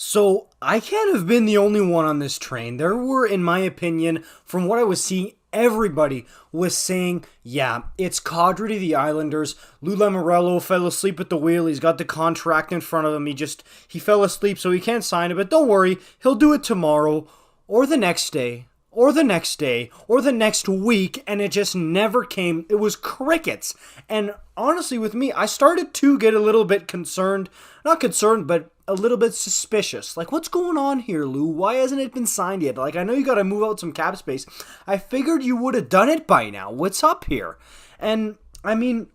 So I can't have been the only one on this train. There were, in my opinion, from what I was seeing, everybody was saying, yeah, it's Kadri to the Islanders. Lou Lamoriello fell asleep at the wheel. He's got the contract in front of him. He fell asleep, so he can't sign it. But don't worry, he'll do it tomorrow or the next day. Or the next day, or the next week, and it just never came. It was crickets. And honestly, with me, I started to get a little bit concerned. Not concerned, but a little bit suspicious. Like, what's going on here, Lou? Why hasn't it been signed yet? Like, I know you got to move out some cap space. I figured you would have done it by now. What's up here? And, I mean,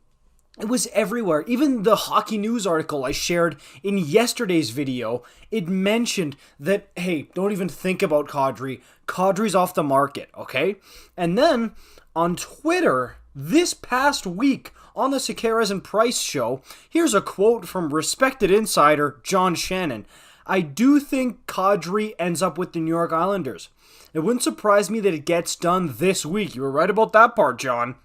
it was everywhere. Even the Hockey News article I shared in yesterday's video, it mentioned that, hey, don't even think about Kadri. Kadri's off the market, okay? And then on Twitter this past week on the Sequeiros and Price show, here's a quote from respected insider John Shannon. I do think Kadri ends up with the New York Islanders. It wouldn't surprise me that it gets done this week. You were right about that part, John.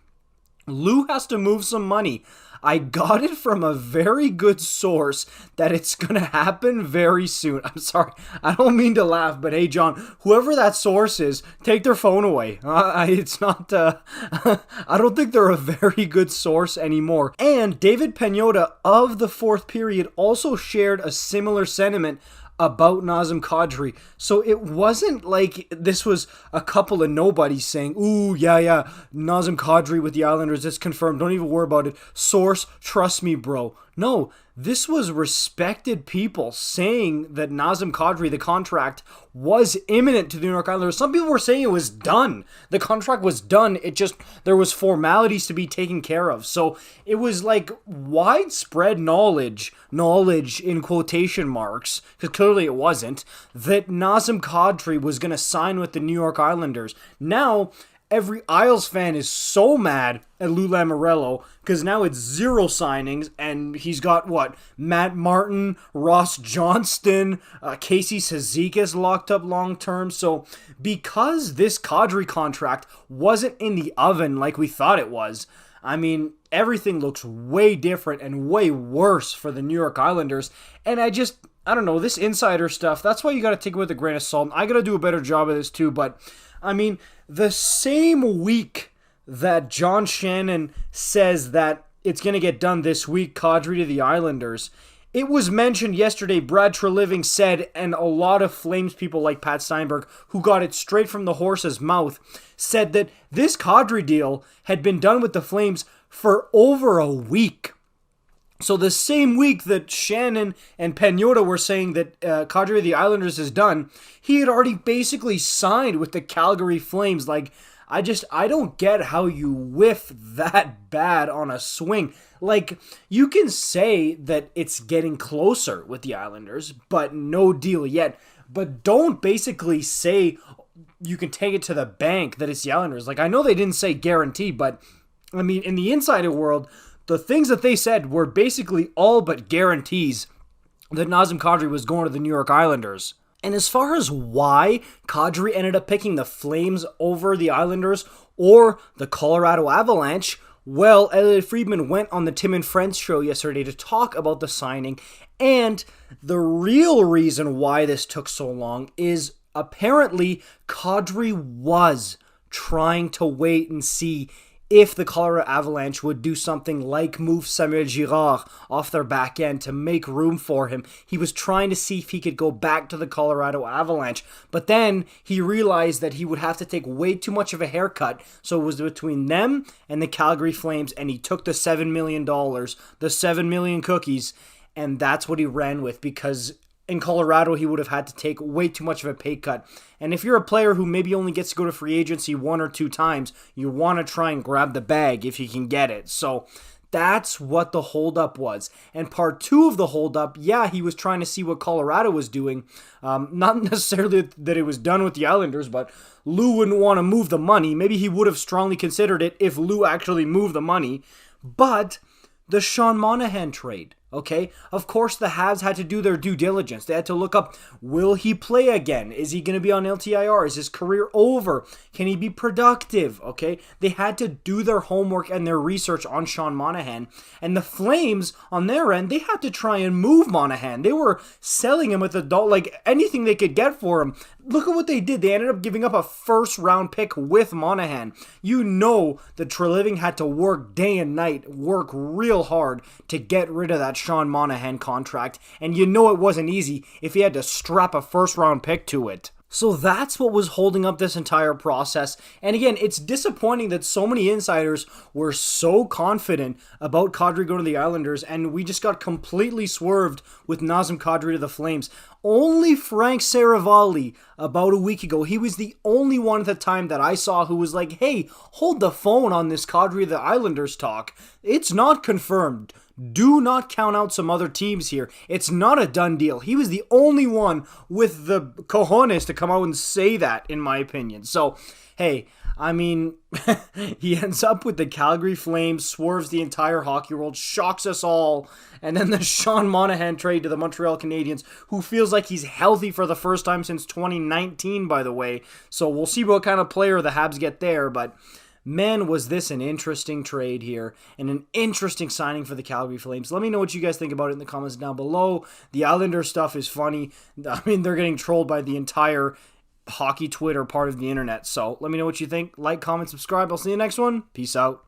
Lou has to move some money. I got it from a very good source that it's going to happen very soon. I'm sorry, I don't mean to laugh, but hey, John, whoever that source is, take their phone away. It's not, I don't think they're a very good source anymore. And David Pagnotta of the Fourth Period also shared a similar sentiment about Nazem Kadri. So it wasn't like this was a couple of nobodies saying, ooh, yeah, Nazem Kadri with the Islanders, it's confirmed, don't even worry about it. Source, trust me, bro. No, this was respected people saying that Nazem Kadri, the contract, was imminent to the New York Islanders. Some people were saying it was done. The contract was done. There was formalities to be taken care of. So it was like widespread knowledge in quotation marks, because clearly it wasn't, that Nazem Kadri was going to sign with the New York Islanders. Now, every Isles fan is so mad at Lou Lamoriello because now it's zero signings, and he's got, Matt Martin, Ross Johnston, Casey Cizikas locked up long-term. So because this Kadri contract wasn't in the oven like we thought it was, I mean, everything looks way different and way worse for the New York Islanders. And I don't know, this insider stuff, that's why you got to take it with a grain of salt. I got to do a better job of this too, but I mean, the same week that John Shannon says that it's going to get done this week, Kadri to the Islanders, it was mentioned yesterday, Brad Treliving said, and a lot of Flames people like Pat Steinberg, who got it straight from the horse's mouth, said that this Kadri deal had been done with the Flames for over a week. So the same week that Shannon and Pagnotta were saying that Kadri of the Islanders is done, he had already basically signed with the Calgary Flames. Like, I don't get how you whiff that bad on a swing. Like, you can say that it's getting closer with the Islanders, but no deal yet. But don't basically say you can take it to the bank that it's the Islanders. Like, I know they didn't say guarantee, but, I mean, in the insider world, the things that they said were basically all but guarantees that Nazem Kadri was going to the New York Islanders. And as far as why Kadri ended up picking the Flames over the Islanders or the Colorado Avalanche, well, Elliot Friedman went on the Tim and Friends show yesterday to talk about the signing, and the real reason why this took so long is apparently Kadri was trying to wait and see if the Colorado Avalanche would do something like move Samuel Girard off their back end to make room for him. He was trying to see if he could go back to the Colorado Avalanche, but then he realized that he would have to take way too much of a haircut, so it was between them and the Calgary Flames, and he took the $7 million, the 7 million cookies, and that's what he ran with, because in Colorado, he would have had to take way too much of a pay cut. And if you're a player who maybe only gets to go to free agency one or two times, you want to try and grab the bag if you can get it. So that's what the holdup was. And part two of the holdup, yeah, he was trying to see what Colorado was doing. Not necessarily that it was done with the Islanders, but Lou wouldn't want to move the money. Maybe he would have strongly considered it if Lou actually moved the money. But the Sean Monahan trade. Okay, of course the Habs had to do their due diligence. They had to look up, will he play again? Is he going to be on LTIR? Is his career over? Can he be productive? Okay, they had to do their homework and their research on Sean Monahan. And the Flames, on their end, they had to try and move Monahan. They were selling him with like anything they could get for him. Look at what they did. They ended up giving up a first-round pick with Monahan. You know that Treliving had to work day and night, work real hard to get rid of that Sean Monahan contract. And you know it wasn't easy if he had to strap a first-round pick to it. So that's what was holding up this entire process. And again, it's disappointing that so many insiders were so confident about Kadri going to the Islanders, and we just got completely swerved with Nazem Kadri to the Flames. Only Frank Saravalli, about a week ago, he was the only one at the time that I saw who was like, hey, hold the phone on this Kadri the Islanders talk. It's not confirmed. Do not count out some other teams here. It's not a done deal. He was the only one with the cojones to come out and say that, in my opinion. So, hey, I mean, he ends up with the Calgary Flames, swerves the entire hockey world, shocks us all, and then the Sean Monahan trade to the Montreal Canadiens, who feels like he's healthy for the first time since 2019, by the way. So we'll see what kind of player the Habs get there, but man, was this an interesting trade here and an interesting signing for the Calgary Flames. Let me know what you guys think about it in the comments down below. The Islander stuff is funny. I mean, they're getting trolled by the entire hockey Twitter part of the internet. So let me know what you think. Like, comment, subscribe. I'll see you next one. Peace out.